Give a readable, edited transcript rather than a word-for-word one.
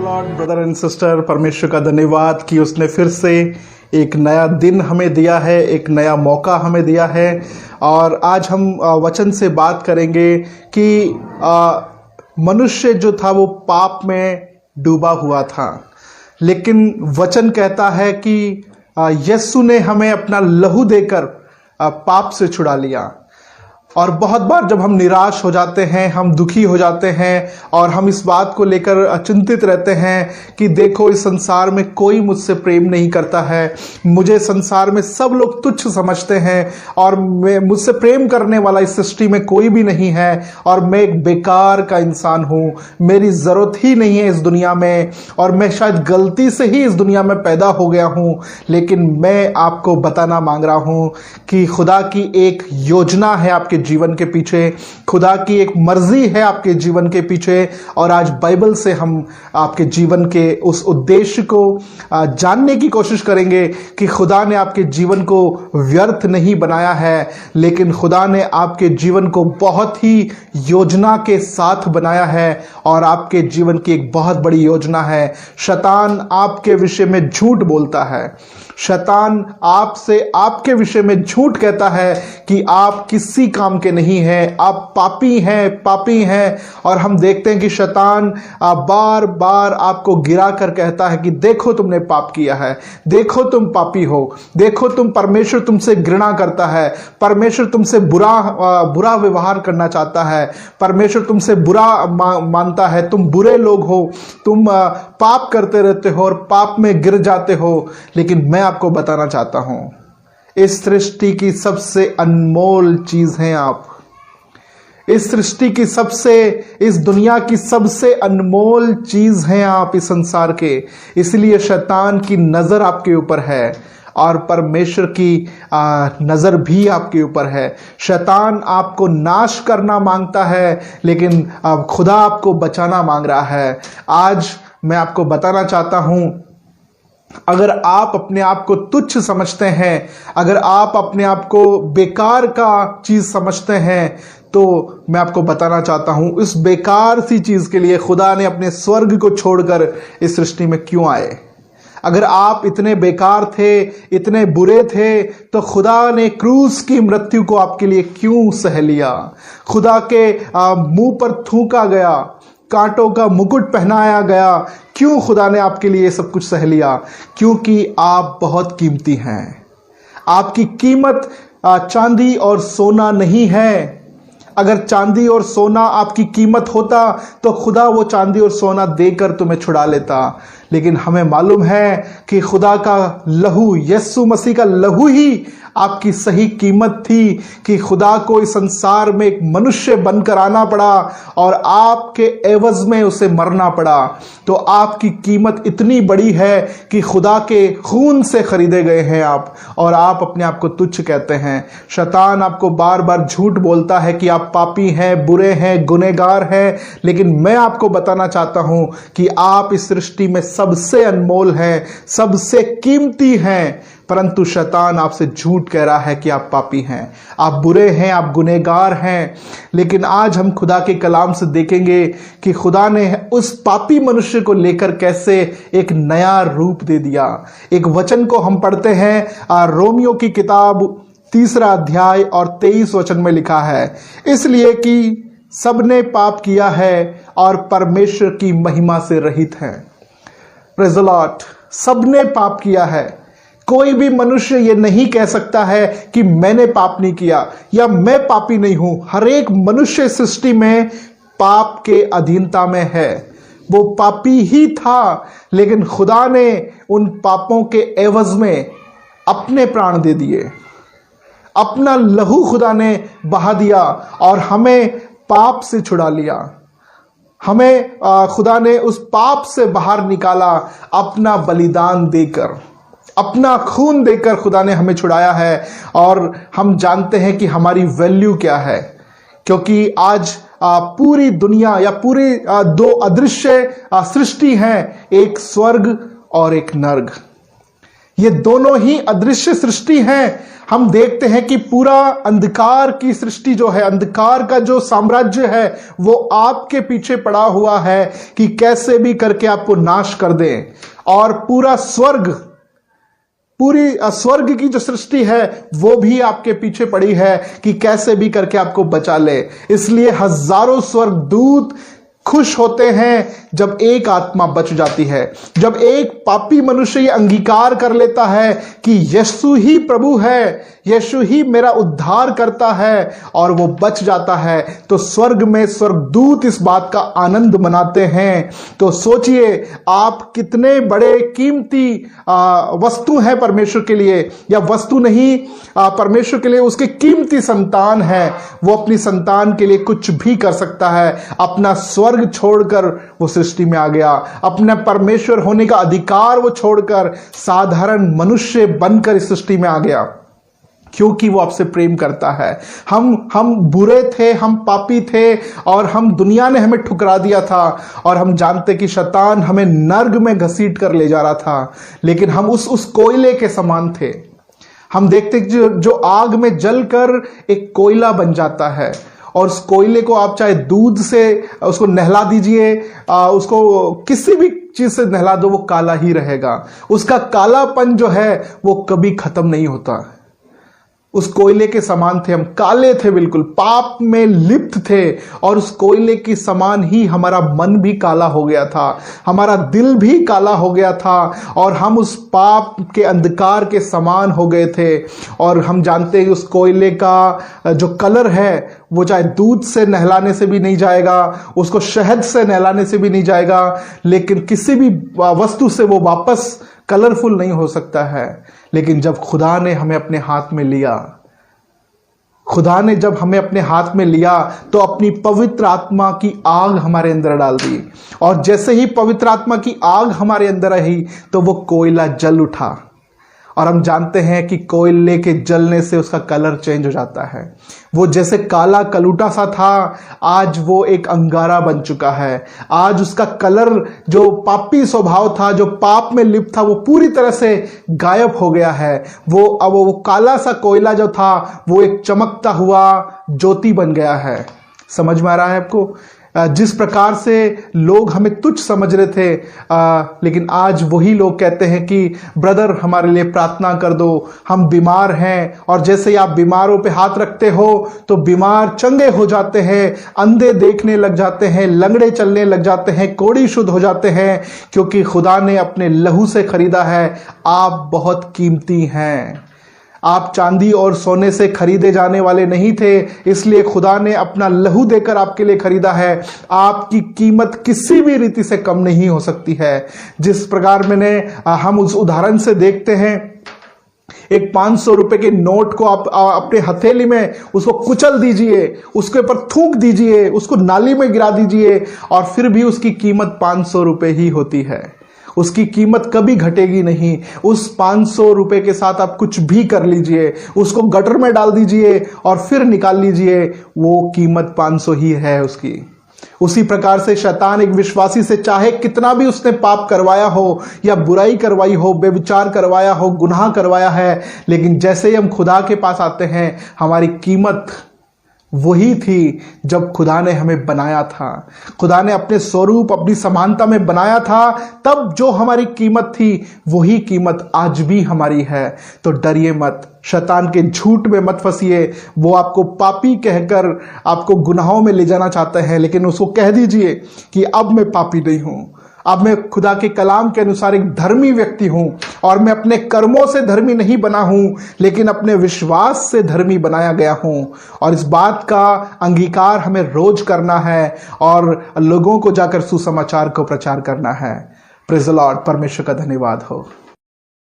Lord brother and sister, परमेश्वर का धन्यवाद कि उसने फिर से एक नया दिन हमें दिया है, एक नया मौका हमें दिया है। और आज हम वचन से बात करेंगे कि मनुष्य जो था वो पाप में डूबा हुआ था, लेकिन वचन कहता है कि यीशु ने हमें अपना लहू देकर पाप से छुड़ा लिया। और बहुत बार जब हम निराश हो जाते हैं, हम दुखी हो जाते हैं और हम इस बात को लेकर चिंतित रहते हैं कि देखो इस संसार में कोई मुझसे प्रेम नहीं करता है, मुझे संसार में सब लोग तुच्छ समझते हैं और मुझसे प्रेम करने वाला इस सृष्टि में कोई भी नहीं है और मैं एक बेकार का इंसान हूँ, मेरी ज़रूरत ही नहीं है इस दुनिया में और मैं शायद गलती से ही इस दुनिया में पैदा हो गया हूँ। लेकिन मैं आपको बताना मांग रहा हूँ कि खुदा की एक योजना है आपके जीवन के पीछे, खुदा की एक मर्जी है आपके जीवन के पीछे। और आज बाइबल से हम आपके जीवन के उस उद्देश्य को जानने की कोशिश करेंगे कि खुदा ने आपके जीवन को व्यर्थ नहीं बनाया है, लेकिन खुदा ने आपके जीवन को बहुत ही योजना के साथ बनाया है। और आपके जीवन की एक बहुत बड़ी योजना है। शैतान आपके विषय में झूठ बोलता है, शैतान आपसे आपके विषय में झूठ कहता है कि आप किसी काम के नहीं हैं, आप पापी हैं। और हम देखते हैं कि शैतान बार बार आपको गिरा कर कहता है कि देखो तुमने पाप किया है, देखो तुम पापी हो, देखो तुम परमेश्वर तुमसे घृणा करता है, परमेश्वर तुमसे बुरा व्यवहार करना चाहता है, परमेश्वर तुमसे बुरा मानता है, तुम बुरे लोग हो, तुम पाप करते रहते हो और पाप में गिर जाते हो। लेकिन मैं आपको बताना चाहता हूं, इस सृष्टि की सबसे अनमोल चीज हैं आप। इस सृष्टि की इस दुनिया की सबसे अनमोल चीज हैं आप इस संसार के। इसलिए शैतान की नजर आपके ऊपर है और परमेश्वर की नजर भी आपके ऊपर है। शैतान आपको नाश करना मांगता है, लेकिन खुदा आपको बचाना मांग रहा है। आज मैं आपको बताना चाहता हूं, अगर आप अपने आप को तुच्छ समझते हैं, अगर आप अपने आप को बेकार का चीज समझते हैं, तो मैं आपको बताना चाहता हूं इस बेकार सी चीज के लिए खुदा ने अपने स्वर्ग को छोड़कर इस सृष्टि में क्यों आए। अगर आप इतने बेकार थे, इतने बुरे थे, तो खुदा ने क्रूस की मृत्यु को आपके लिए क्यों सह लिया। खुदा के मुंह पर थूका गया, कांटों का मुकुट पहनाया गया, क्यों खुदा ने आपके लिए सब कुछ सह लिया? क्योंकि आप बहुत कीमती हैं। आपकी कीमत चांदी और सोना नहीं है। अगर चांदी और सोना आपकी कीमत होता तो खुदा वो चांदी और सोना देकर तुम्हें छुड़ा लेता। लेकिन हमें मालूम है कि खुदा का लहू, यीशु मसीह का लहू ही आपकी सही कीमत थी कि खुदा को इस संसार में एक मनुष्य बनकर आना पड़ा और आपके एवज में उसे मरना पड़ा। तो आपकी कीमत इतनी बड़ी है कि खुदा के खून से खरीदे गए हैं आप, और आप अपने आप को तुच्छ कहते हैं। शैतान आपको बार बार झूठ बोलता है कि आप पापी हैं, बुरे हैं, गुनहगार हैं, लेकिन मैं आपको बताना चाहता हूं कि आप इस सृष्टि में सबसे अनमोल हैं, सबसे कीमती हैं। परंतु शैतान आपसे झूठ कह रहा है कि आप पापी हैं, आप बुरे हैं, आप गुनहगार हैं। लेकिन आज हम खुदा के कलाम से देखेंगे कि खुदा ने उस पापी मनुष्य को लेकर कैसे एक नया रूप दे दिया। एक वचन को हम पढ़ते हैं, रोमियो की किताब 3 अध्याय और 23 वचन में लिखा है, इसलिए कि सबने पाप किया है और परमेश्वर की महिमा से रहित हैं। Praise the Lord. सबने पाप किया है। कोई भी मनुष्य ये नहीं कह सकता है कि मैंने पाप नहीं किया या मैं पापी नहीं हूं। हर एक मनुष्य सृष्टि में पाप के अधीनता में है। वो पापी ही था, लेकिन खुदा ने उन पापों के एवज में अपने प्राण दे दिए, अपना लहू खुदा ने बहा दिया और हमें पाप से छुड़ा लिया। हमें खुदा ने उस पाप से बाहर निकाला, अपना बलिदान देकर, अपना खून देकर खुदा ने हमें छुड़ाया है। और हम जानते हैं कि हमारी वैल्यू क्या है, क्योंकि आज पूरी दुनिया या पूरी 2 अदृश्य सृष्टि हैं, एक स्वर्ग और एक नर्क। ये दोनों ही अदृश्य सृष्टि हैं। हम देखते हैं कि पूरा अंधकार की सृष्टि जो है, अंधकार का जो साम्राज्य है, वो आपके पीछे पड़ा हुआ है कि कैसे भी करके आपको नाश कर दें। और पूरा स्वर्ग, पूरी स्वर्ग की जो सृष्टि है वो भी आपके पीछे पड़ी है कि कैसे भी करके आपको बचा ले। इसलिए हजारों स्वर्गदूत खुश होते हैं जब एक आत्मा बच जाती है, जब एक पापी मनुष्य ये अंगीकार कर लेता है कि यीशु ही प्रभु है, यीशु ही मेरा उद्धार करता है, और वो बच जाता है। तो स्वर्ग में स्वर्गदूत इस बात का आनंद मनाते हैं। तो सोचिए आप कितने बड़े कीमती वस्तु हैं परमेश्वर के लिए, या वस्तु नहीं, परमेश्वर के लिए उसके कीमती संतान है। वो अपनी संतान के लिए कुछ भी कर सकता है। अपना स्वर्ग छोड़कर वो सृष्टि में आ गया, अपना परमेश्वर होने का अधिकार वो छोड़कर साधारण मनुष्य बनकर इस सृष्टि में आ गया, क्योंकि वो आपसे प्रेम करता है। हम बुरे थे, हम पापी थे, और हम दुनिया ने हमें ठुकरा दिया था, और हम जानते कि शैतान हमें नर्क में घसीट कर ले जा रहा था। लेकिन हम उस कोयले के समान थे। हम देखते जो आग में जलकर एक कोयला बन जाता है, और उस कोयले को आप चाहे दूध से उसको नहला दीजिए, उसको किसी भी चीज से नहला दो, वो काला ही रहेगा। उसका कालापन जो है वो कभी खत्म नहीं होता। उस कोयले के समान थे हम, काले थे, बिल्कुल पाप में लिप्त थे, और उस कोयले की समान ही हमारा मन भी काला हो गया था, हमारा दिल भी काला हो गया था, और हम उस पाप के अंधकार के समान हो गए थे। और हम जानते हैं उस कोयले का जो कलर है वो चाहे दूध से नहलाने से भी नहीं जाएगा, उसको शहद से नहलाने से भी नहीं जाएगा, लेकिन किसी भी वस्तु से वो वापस कलरफुल नहीं हो सकता है। लेकिन जब खुदा ने हमें अपने हाथ में लिया, खुदा ने जब हमें अपने हाथ में लिया, तो अपनी पवित्र आत्मा की आग हमारे अंदर डाल दी, और जैसे ही पवित्र आत्मा की आग हमारे अंदर आई तो वो कोयला जल उठा। और हम जानते हैं कि कोयले के जलने से उसका कलर चेंज हो जाता है। वो जैसे काला कलूटा सा था, आज वो एक अंगारा बन चुका है। आज उसका कलर, जो पापी स्वभाव था, जो पाप में लिप्त था, वो पूरी तरह से गायब हो गया है। वो अब वो काला सा कोयला जो था वो एक चमकता हुआ ज्योति बन गया है। समझ में आ रहा है आपको? जिस प्रकार से लोग हमें तुच्छ समझ रहे थे, लेकिन आज वही लोग कहते हैं कि ब्रदर हमारे लिए प्रार्थना कर दो, हम बीमार हैं। और जैसे ही आप बीमारों पे हाथ रखते हो तो बीमार चंगे हो जाते हैं, अंधे देखने लग जाते हैं, लंगड़े चलने लग जाते हैं, कोढ़ी शुद्ध हो जाते हैं, क्योंकि खुदा ने अपने लहू से खरीदा है। आप बहुत कीमती हैं। आप चांदी और सोने से खरीदे जाने वाले नहीं थे, इसलिए खुदा ने अपना लहू देकर आपके लिए खरीदा है। आपकी कीमत किसी भी रीति से कम नहीं हो सकती है। जिस प्रकार हम उस उदाहरण से देखते हैं, एक 500 रुपए के नोट को आप अपने हथेली में उसको कुचल दीजिए, उसके ऊपर थूक दीजिए, उसको नाली में गिरा दीजिए, और फिर भी उसकी कीमत 500 रुपए ही होती है। उसकी कीमत कभी घटेगी नहीं। उस 500 रुपए के साथ आप कुछ भी कर लीजिए, उसको गटर में डाल दीजिए और फिर निकाल लीजिए, वो कीमत 500 ही है उसकी। उसी प्रकार से शैतान एक विश्वासी से, चाहे कितना भी उसने पाप करवाया हो, या बुराई करवाई हो, बेविचार करवाया हो, गुनाह करवाया है, लेकिन जैसे ही हम खुदा के पास आते हैं, हमारी कीमत वही थी जब खुदा ने हमें बनाया था। खुदा ने अपने स्वरूप, अपनी समानता में बनाया था, तब जो हमारी कीमत थी वही कीमत आज भी हमारी है। तो डरिए मत, शैतान के झूठ में मत फंसिए। वो आपको पापी कहकर आपको गुनाहों में ले जाना चाहते हैं, लेकिन उसको कह दीजिए कि अब मैं पापी नहीं हूं, अब मैं खुदा के कलाम के अनुसार एक धर्मी व्यक्ति हूं, और मैं अपने कर्मों से धर्मी नहीं बना हूं, लेकिन अपने विश्वास से धर्मी बनाया गया हूं। और इस बात का अंगीकार हमें रोज करना है, और लोगों को जाकर सुसमाचार को प्रचार करना है। Praise the Lord. परमेश्वर का धन्यवाद हो।